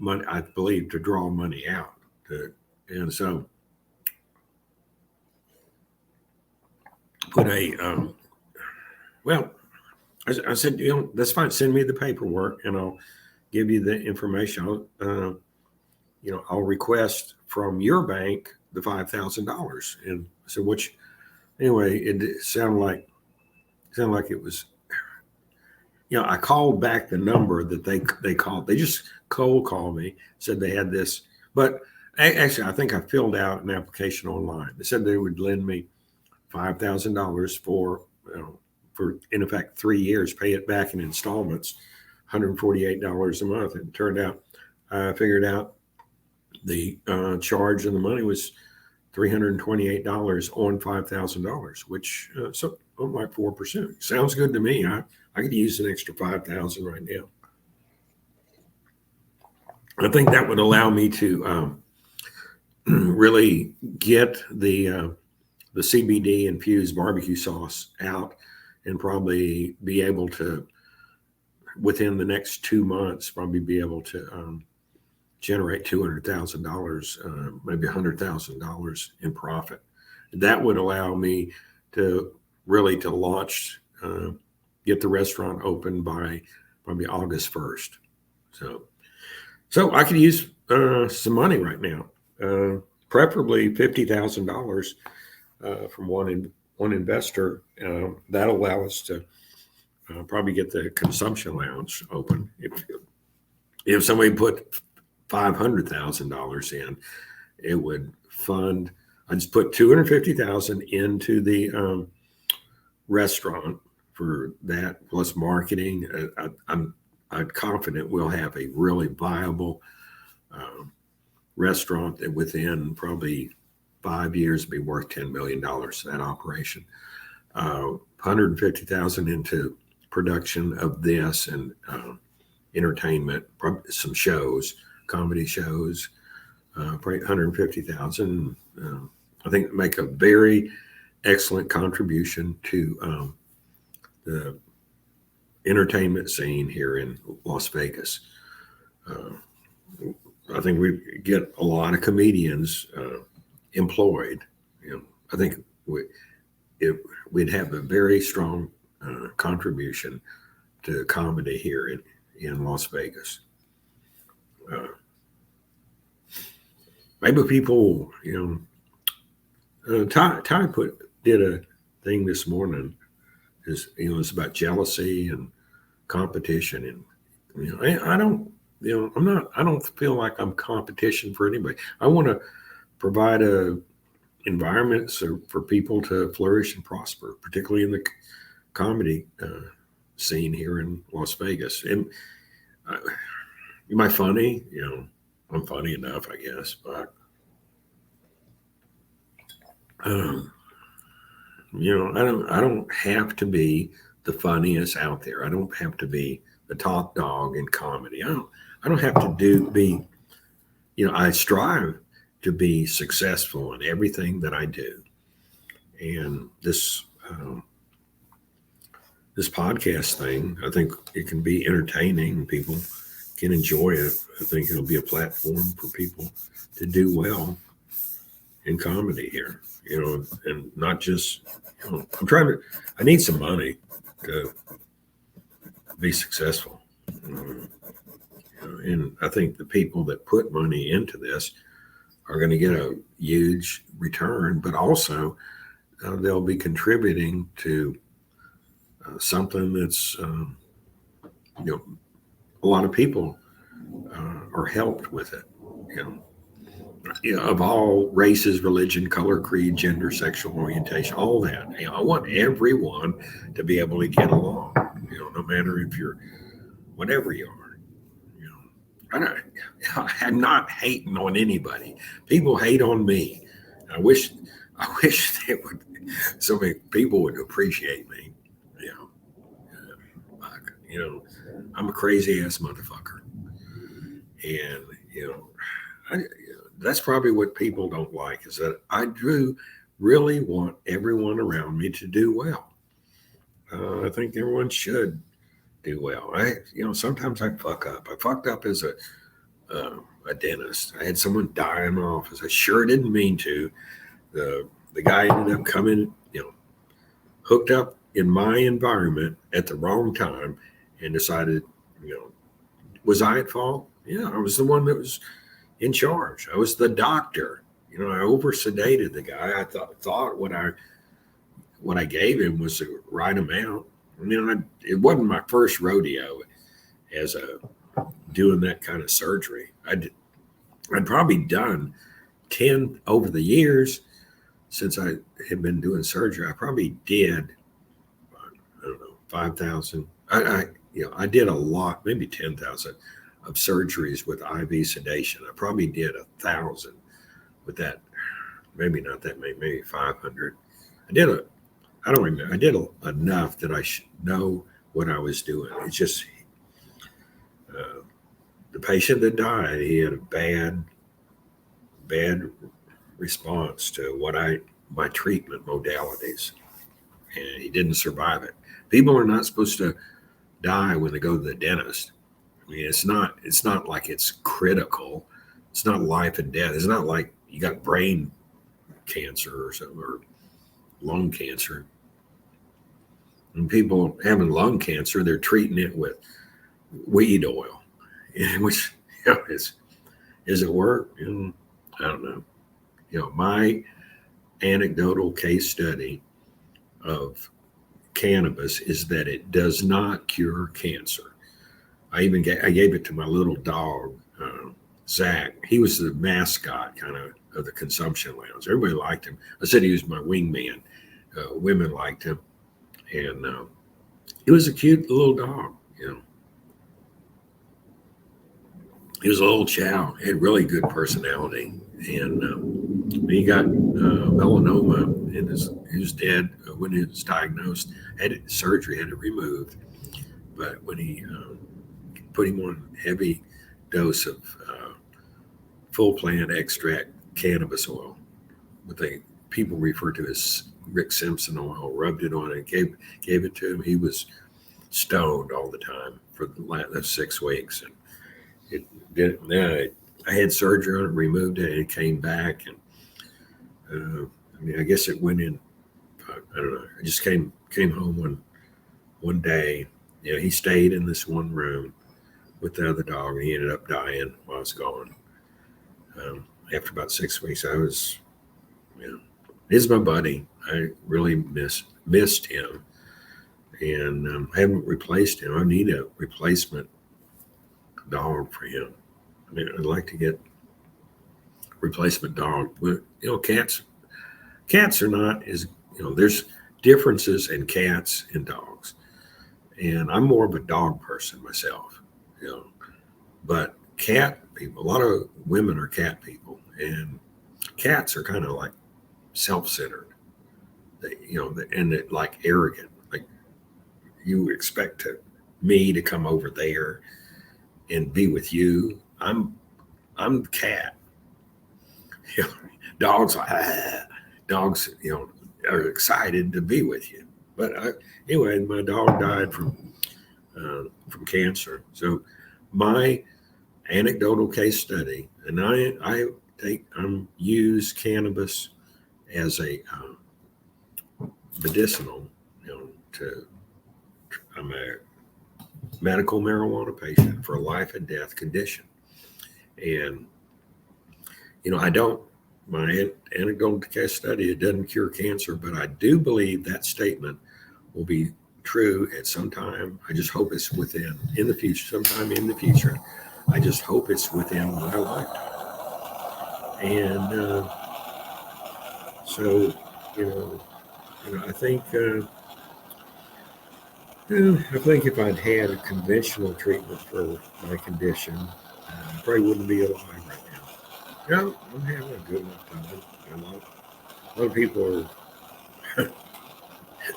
money, I believe, to draw money out. And so put I said, that's fine. Send me the paperwork and I'll give you the information. I'll request from your bank the $5,000. And so, anyway, it sounded like it was, I called back the number that they called. They just cold called me, said they had this, but actually, I think I filled out an application online. They said they would lend me $5,000 for in effect 3 years, pay it back in installments, $148 a month. It turned out, I figured out the charge of the money was $328 on $5,000, which so like 4%. Sounds good to me. I could use an extra $5,000 right now. I think that would allow me to really get the CBD infused barbecue sauce out, and probably be able to, within the next 2 months, probably be able to generate $200,000, maybe $100,000 in profit. That would allow me to really launch, get the restaurant open by probably August 1st. So I could use some money right now, preferably $50,000 from one investor. That'll allow us to probably get the consumption lounge open. If somebody put $500,000 in, it would fund. I just put $250,000 into the restaurant for that, plus marketing. I'm confident we'll have a really viable restaurant that within probably 5 years be worth $10 million, that operation. $150,000 into production of this and entertainment, probably some shows, comedy shows, probably $150,000. I think make a very excellent contribution to the entertainment scene here in Las Vegas. I think we get a lot of comedians employed. I think we'd have a very strong contribution to comedy here in Las Vegas. Maybe people, Ty did a thing this morning. It's about jealousy and competition, and I don't feel like I'm competition for anybody. I want to provide a environment for people to flourish and prosper, particularly in the comedy scene here in Las Vegas. And am I funny? I'm funny enough, I guess, but I don't have to be the funniest out there. I don't have to be the top dog in comedy. I don't have to be, I strive to be successful in everything that I do. And this podcast thing, I think it can be entertaining. People can enjoy it. I think it'll be a platform for people to do well in comedy here, and not just, I need some money to be successful. And I think the people that put money into this are going to get a huge return, but also they'll be contributing to something that's, a lot of people are helped with it, of all races, religion, color, creed, gender, sexual orientation, all that. I want everyone to be able to get along, no matter if you're whatever you are. I'm not hating on anybody. People hate on me. I wish they would. So many people would appreciate me. I'm a crazy ass motherfucker, and that's probably what people don't like, is that I do really want everyone around me to do well. I think everyone should do well. Sometimes I fuck up. I fucked up as a dentist. I had someone die in my office. I sure didn't mean to. The guy ended up coming, hooked up in my environment at the wrong time and decided, was I at fault? Yeah, I was the one that was in charge. I was the doctor. I over sedated the guy. I thought what I gave him was the right amount. It wasn't my first rodeo as doing that kind of surgery. I'd probably done 10 over the years since I had been doing surgery. I probably did, I don't know, 5,000. I did a lot, maybe 10,000 of surgeries with IV sedation. I probably did 1,000 with that. Maybe not that many, maybe 500. I don't remember. I did enough that I should know what I was doing. It's just the patient that died, he had a bad response to my treatment modalities, and he didn't survive it. People are not supposed to die when they go to the dentist. I mean, it's not like it's critical. It's not life and death. It's not like you got brain cancer or something, or lung cancer. And people having lung cancer, they're treating it with weed oil, which is it work? I don't know. My anecdotal case study of cannabis is that it does not cure cancer. I gave it to my little dog, Zach. He was the mascot kind of the consumption lounge. Everybody liked him. I said he was my wingman. Women liked him, and he was a cute little dog. He was a little chow. He had really good personality, and he got melanoma, and he was dead when he was diagnosed. Had surgery, had it removed, but when he put him on a heavy dose of full plant extract cannabis oil, what people refer to as Rick Simpson oil, rubbed it on and gave it to him. He was stoned all the time for the last 6 weeks, and I had surgery on it, removed it, and it came back. And I guess it went in. I don't know. I just came home one day. He stayed in this one room with the other dog, and he ended up dying while I was gone. After about 6 weeks, I was, he's my buddy. I really missed him, and haven't replaced him. I need a replacement dog for him. I'd like to get replacement dog. Cats are not as, there's differences in cats and dogs, and I'm more of a dog person myself, but cat people, a lot of women are cat people, and cats are kind of like self-centered, and it like arrogant, like you expect me to come over there and be with you. I'm the cat. Dogs are excited to be with you. But anyway, my dog died from cancer. So my anecdotal case study, and I use cannabis as a medicinal. I'm a medical marijuana patient for a life and death condition. And, my anecdotal case study, it doesn't cure cancer, but I do believe that statement will be true at some time. I just hope it's sometime in the future. I just hope it's within my lifetime. And so, I think if I'd had a conventional treatment for my condition, I probably wouldn't be alive right now. I'm having a good enough time. A lot of people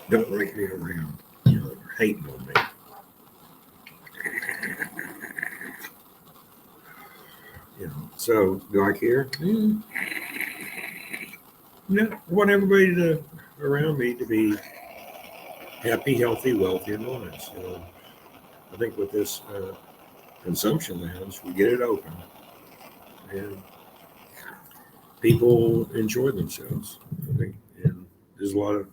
don't like me around, they're hating on me. So do I care? No, I want everybody around me to be happy, healthy, wealthy, and wise. I think with this consumption lounge, we get it open. and people enjoy themselves. I think, and there's a lot of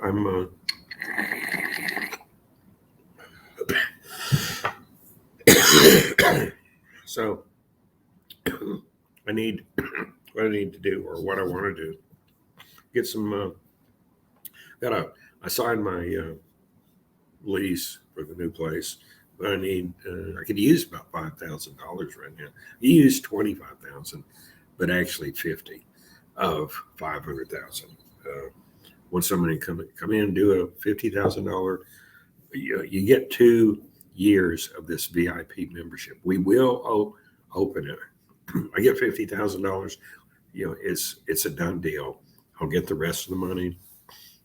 I'm so I need what I need to do or what I want to do. Get some. I signed my lease for the new place, but I need. I could use about $5,000 right now. You use 25,000, but actually 50 of 500,000. When somebody come in and do a $50,000, you get 2 years of this VIP membership. We will open it. I get $50,000. It's a done deal. I'll get the rest of the money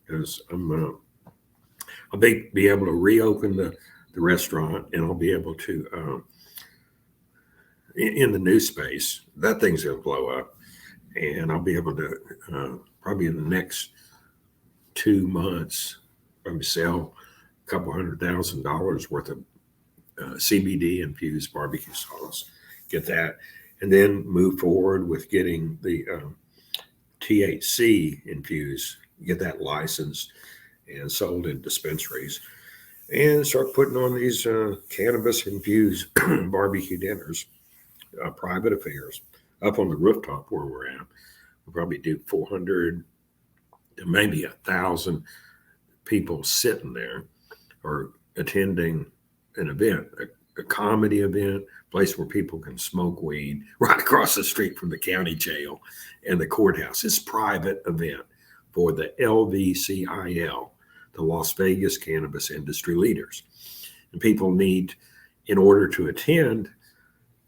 because I'll be able to reopen the restaurant, and I'll be able to in the new space. That thing's gonna blow up, and I'll be able to probably in the next 2 months probably sell a couple $100,000 worth of CBD infused barbecue sauce. Get that, and then move forward with getting the THC infused. Get that licensed and sold in dispensaries, and start putting on these cannabis infused barbecue dinners, private affairs, up on the rooftop where we're at. We'll probably do 400 to maybe 1,000 people sitting there or attending an event, a comedy event, place where people can smoke weed right across the street from the county jail and the courthouse. It's a private event for the LVCIL, the Las Vegas Cannabis Industry Leaders. And people need, in order to attend,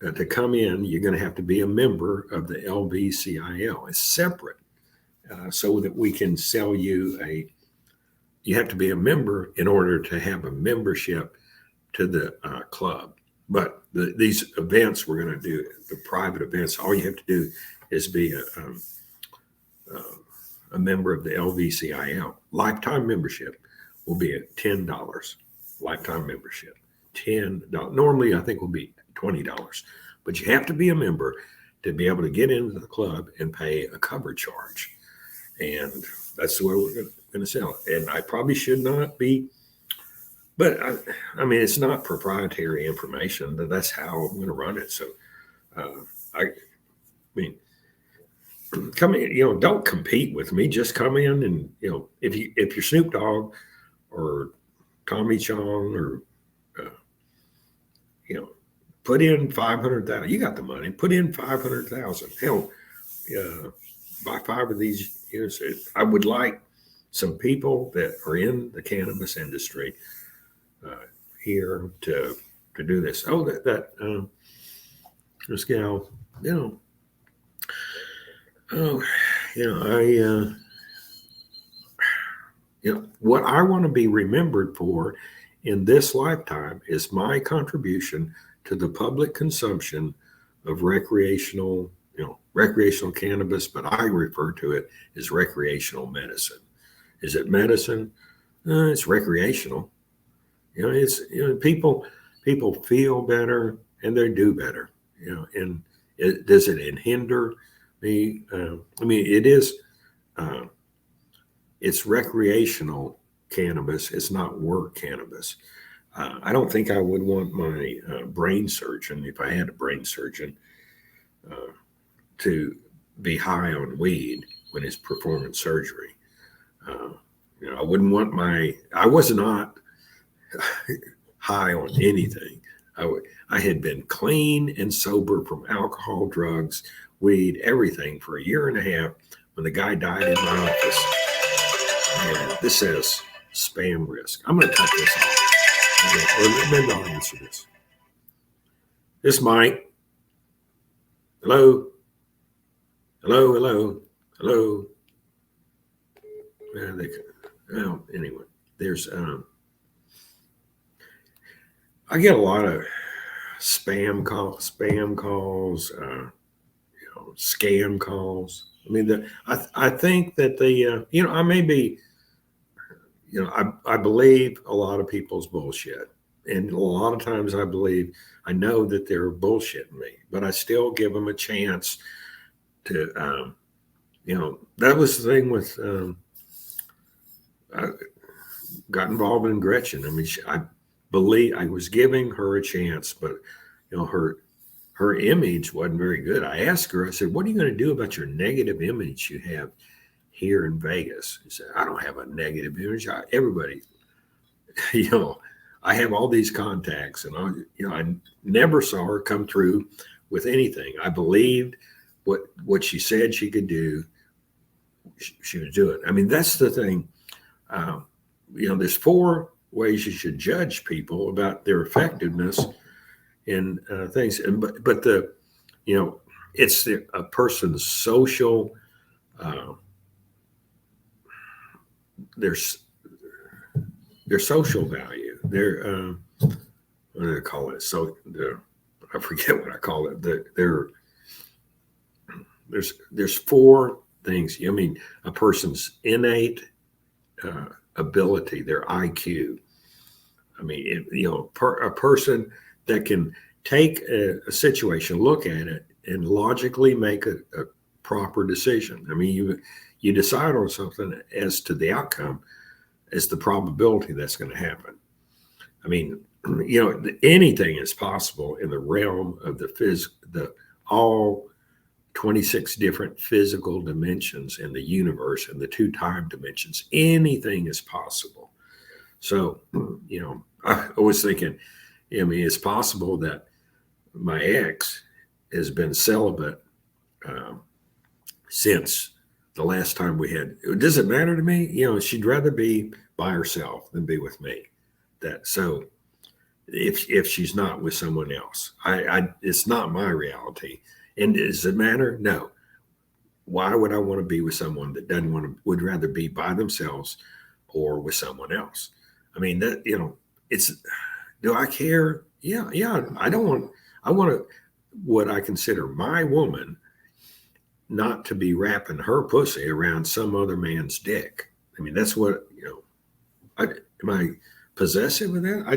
to come in, you're going to have to be a member of the LVCIL. It's separate, so that we can sell you you have to be a member in order to have a membership to the club. But these events we're going to do, the private events, all you have to do is be a member of the LVCIL. Lifetime membership will be at $10. Lifetime membership, $10. Normally, I think will be $20, but you have to be a member to be able to get into the club and pay a cover charge. And that's the way we're going to sell it. And I probably should not be, but I mean, it's not proprietary information. That's how I'm going to run it. So, I mean, come in, don't compete with me. Just come in and, if you're Snoop Dogg or Tommy Chong or, put in 500,000. You got the money. Put in 500,000. Hell, buy 5 of these. I would like some people that are in the cannabis industry here to do this. Oh, this gal, what I want to be remembered for in this lifetime is my contribution to the public consumption of recreational cannabis, but I refer to it as recreational medicine. Is it medicine? It's recreational. People feel better and they do better. And does it hinder me? It is. It's recreational cannabis. It's not work cannabis. I don't think I would want my brain surgeon, if I had a brain surgeon, to be high on weed when he's performing surgery. I wouldn't want I was not high on anything. I had been clean and sober from alcohol, drugs, weed, everything for 1.5 years when the guy died in my office. And this says spam risk. I'm going to cut this off. Or maybe I'll answer this. This Mike. Hello. Anyway, there's I get a lot of spam calls, scam calls. I think that I may be, I believe a lot of people's bullshit. And a lot of times I know that they're bullshitting me, but I still give them a chance to, that was the thing with, I got involved in Gretchen. I mean, I believe I was giving her a chance, but, her image wasn't very good. I asked her, I said, what are you going to do about your negative image you have here in Vegas? She said, I don't have a negative image. Everybody, I have all these contacts, and I never saw her come through with anything. I believed what she said she could do. She was doing. I mean, that's the thing. There's 4 ways you should judge people about their effectiveness in things, but it's a person's social. Their social value. Their what do I call it? So I forget what I call it. There's 4 things. I mean, a person's innate ability, their IQ. I mean, a person that can take a situation, look at it, and logically make a proper decision. I mean, you decide on something as to the outcome, as the probability that's going to happen. I mean, anything is possible in the realm of all 26 different physical dimensions in the universe and the 2 time dimensions. Anything is possible. So, I was thinking, it's possible that my ex has been celibate since the last time we had. Does it matter to me? She'd rather be by herself than be with me. So if she's not with someone else, it's not my reality. And does it matter? No. Why would I want to be with someone that would rather be by themselves or with someone else? I mean, do I care? Yeah. I want what I consider my woman not to be wrapping her pussy around some other man's dick. I mean, that's what, am I possessive of that? I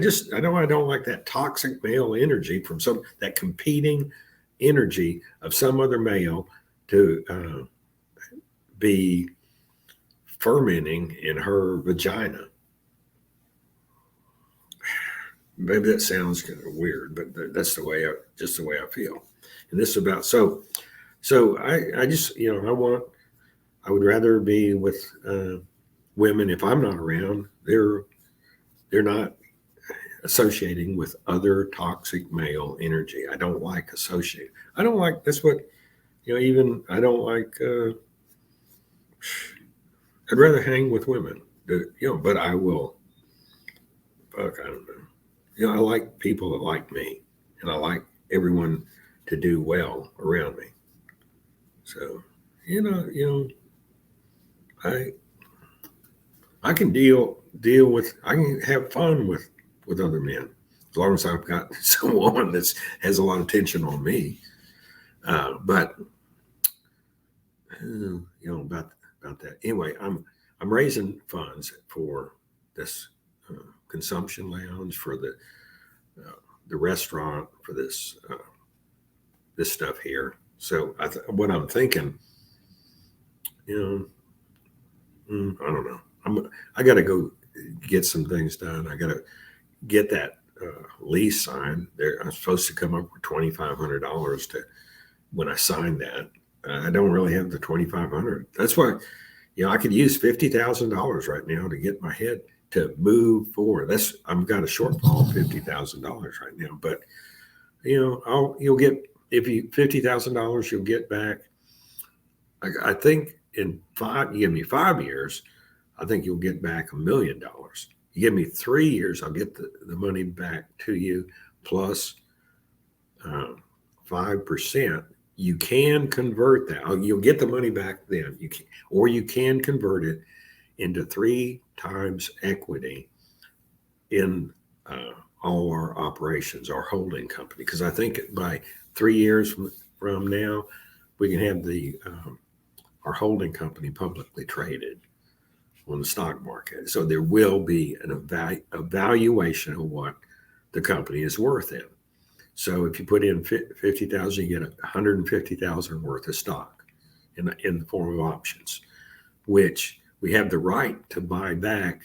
don't like that toxic male energy from that competing energy of some other male to be fermenting in her vagina. Maybe that sounds kind of weird, but that's the way I feel. And this is about, so I just, I would rather be with women. If I'm not around, they're not associating with other toxic male energy. I don't like associate. I don't like, that's what, even I don't like, I'd rather hang with women, but I will, I don't know. I like people that like me, and I like everyone to do well around me. So, I can deal with, I can have fun with other men, as long as I've got someone that has a lot of tension on me. But about that. Anyway, I'm raising funds for this consumption lounge, for the restaurant, for this stuff here. So what I'm thinking, I don't know. I got to go get some things done. I got to get that lease signed. I'm supposed to come up with $2,500 to when I sign that. I don't really have the $2,500. That's why, I could use $50,000 right now to get my head to move forward. I've got a shortfall of $50,000 right now, but you'll get, $50,000 you'll get back. I think you give me 5 years, I think you'll get back $1 million. You give me 3 years, I'll get the money back to you plus 5%. You can convert that. You'll get the money back then. You can convert it into 3 times equity in all our operations, our holding company. Because I think by 3 years from now, we can have our holding company publicly traded. on the stock market. So there will be an evaluation of what the company is worth in. So if you put in 50,000, you get 150,000 worth of stock in the form of options, which we have the right to buy back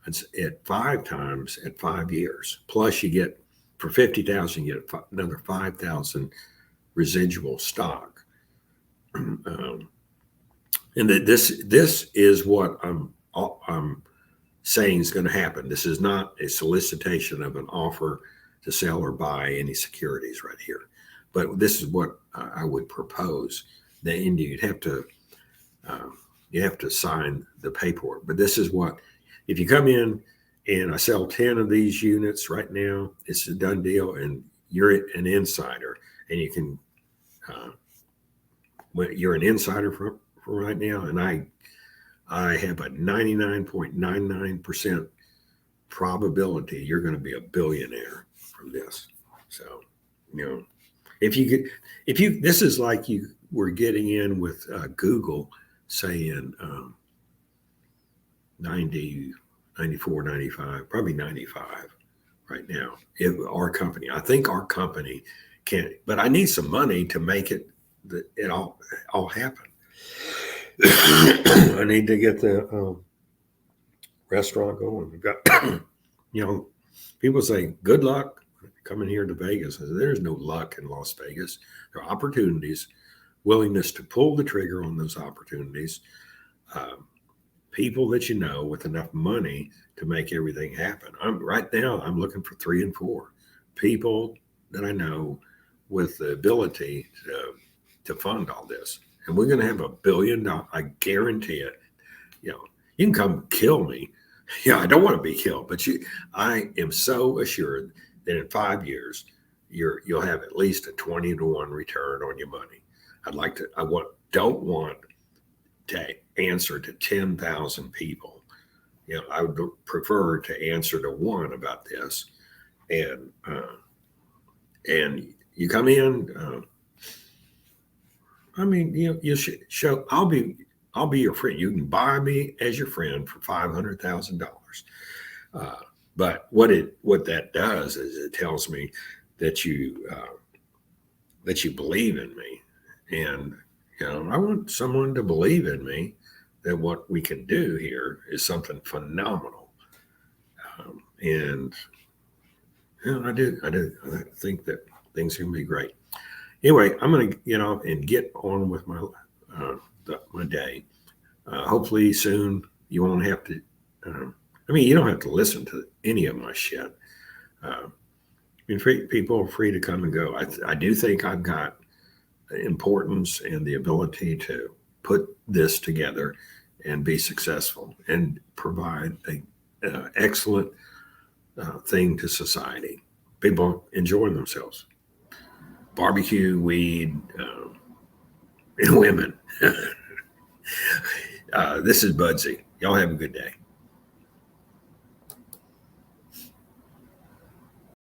at 5 times at 5 years. Plus you get, for 50,000, you get another 5,000 residual stock. And this is what I'm saying is going to happen. This is not a solicitation of an offer to sell or buy any securities right here, but this is what I would propose. That you'd have to you have to sign the paperwork. But this is what, if you come in and I sell 10 of these units right now, it's a done deal, and you're an insider, and you can you're an insider for right now, and I have a 99.99% probability you're going to be a billionaire from this. So, if you this is like you were getting in with Google saying 90, 94, 95, probably 95 right now. Our company, I think our company can, but I need some money to make it all happen. I need to get the restaurant going. We've got, people say, good luck coming here to Vegas. There's no luck in Las Vegas. There are opportunities, willingness to pull the trigger on those opportunities, people that with enough money to make everything happen. Right now, I'm looking for 3 and 4 people that I know with the ability to fund all this. And we're going to have $1 billion. I guarantee it. You can come kill me. Yeah, I don't want to be killed, but I am so assured that in 5 years, you'll have at least a 20-to-1 return on your money. Don't want to answer to 10,000 people. I would prefer to answer to one about this. And you come in, you should show, I'll be your friend. You can buy me as your friend for $500,000. But what that does is it tells me that you believe in me, and I want someone to believe in me that what we can do here is something phenomenal. And I think that things can be great. Anyway, I'm going to and get on with my day. Hopefully soon you won't have to. You don't have to listen to any of my shit. People are free to come and go. I do think I've got importance and the ability to put this together and be successful and provide an excellent thing to society. People enjoying themselves. Barbecue, weed, and women. This is Budsy. Y'all have a good day.